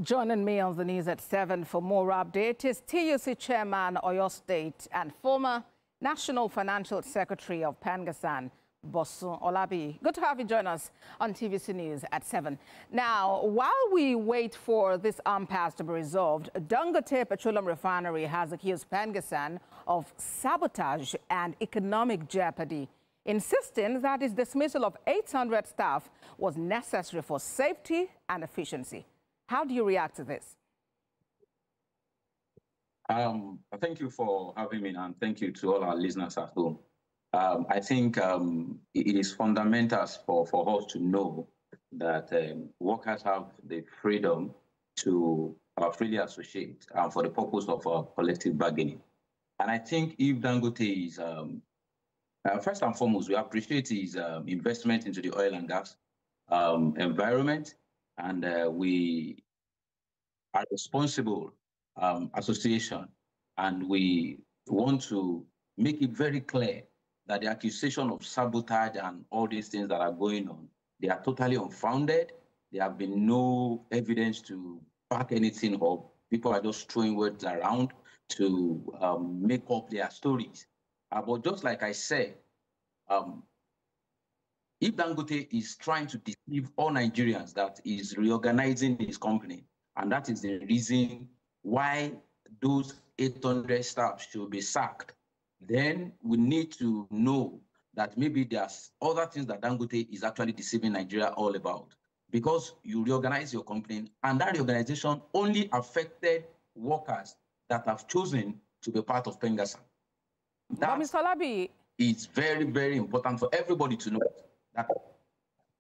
Joining me on the news at 7 for more update is TUC Chairman, Oyo State, and former National Financial Secretary of PENGASSAN, Bosun Olabi. Good to have you join us on TVC News at 7. Now, while we wait for this impasse to be resolved, Dangote Petroleum Refinery has accused PENGASSAN of sabotage and economic jeopardy, insisting that its dismissal of 800 staff was necessary for safety and efficiency. How do you react to this? Thank you for having me, and thank you to all our listeners at home. I think it is fundamental for us to know that workers have the freedom to freely associate for the purpose of collective bargaining. And I think if Dangote is, first and foremost, we appreciate his investment into the oil and gas environment, and we are responsible association, and we want to make it very clear that the accusation of sabotage and all these things that are going on, they are totally unfounded. There have been no evidence to back anything up. People are just throwing words around to make up their stories. But just like I said, if Dangote is trying to deceive all Nigerians that is reorganizing his company, and that is the reason why those 800 staff should be sacked, then we need to know that maybe there's other things that Dangote is actually deceiving Nigeria all about. Because you reorganize your company, and that reorganization only affected workers that have chosen to be part of PENGASSAN. That Mr. Olabi, is very, very important for everybody to know.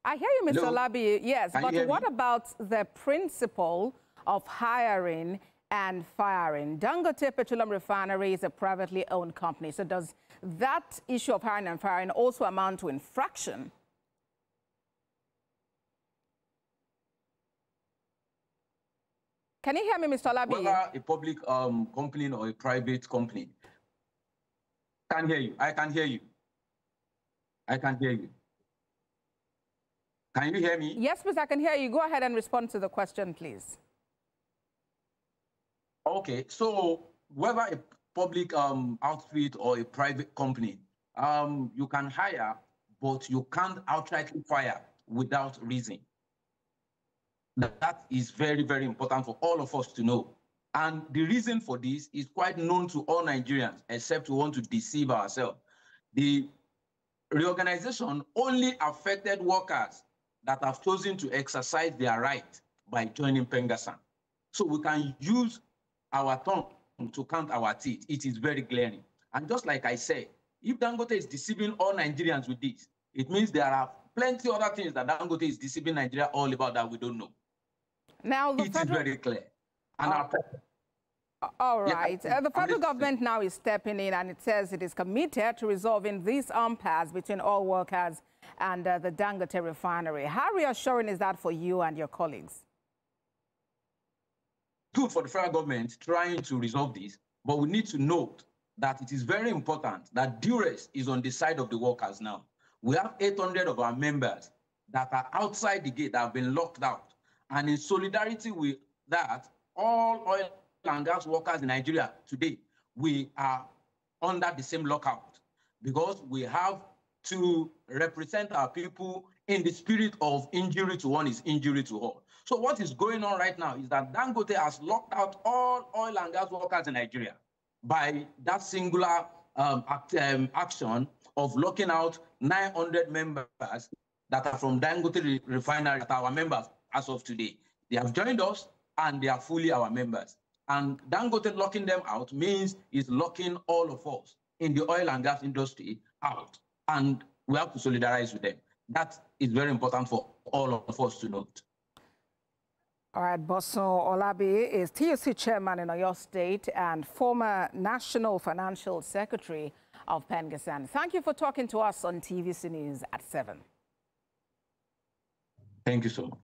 I hear you, Mr. Olabi, yes, but what about the principle of hiring and firing? Dangote Petroleum Refinery is a privately owned company, so does that issue of hiring and firing also amount to infraction? Can you hear me, Mr. Olabi? Whether a public company or a private company. I can hear you. I can hear you. I can hear you. Can you hear me? Yes, please, I can hear you. Go ahead and respond to the question, please. Okay, so whether a public outfit or a private company, you can hire, but you can't outrightly fire without reason. That is very, very important for all of us to know. And the reason for this is quite known to all Nigerians, except we want to deceive ourselves. The reorganization only affected workers that have chosen to exercise their right by joining PENGASSAN. So we can use our tongue to count our teeth. It is very glaring. And just like I said, if Dangote is deceiving all Nigerians with this, it means there are plenty of other things that Dangote is deceiving Nigeria all about that we don't know. Now, it is very clear. And all right. The federal government now is stepping in, and it says it is committed to resolving this impasse between all workers and the Dangote Refinery. How reassuring is that for you and your colleagues? Good for the federal government trying to resolve this, but we need to note that it is very important that duress is on the side of the workers now. We have 800 of our members that are outside the gate that have been locked out. And in solidarity with that, all oil and gas workers in Nigeria today, we are under the same lockout because we have to represent our people in the spirit of injury to one is injury to all. So what is going on right now is that Dangote has locked out all oil and gas workers in Nigeria by that singular action of locking out 900 members that are from Dangote Refinery, that are our members as of today. They have joined us and they are fully our members. And Dangote locking them out means it's locking all of us in the oil and gas industry out. And we have to solidarize with them. That is very important for all of us to note. All right, Bosun Olabi is TUC Chairman in Oyo State and former National Financial Secretary of PENGASSAN. Thank you for talking to us on TVC News at 7. Thank you so much.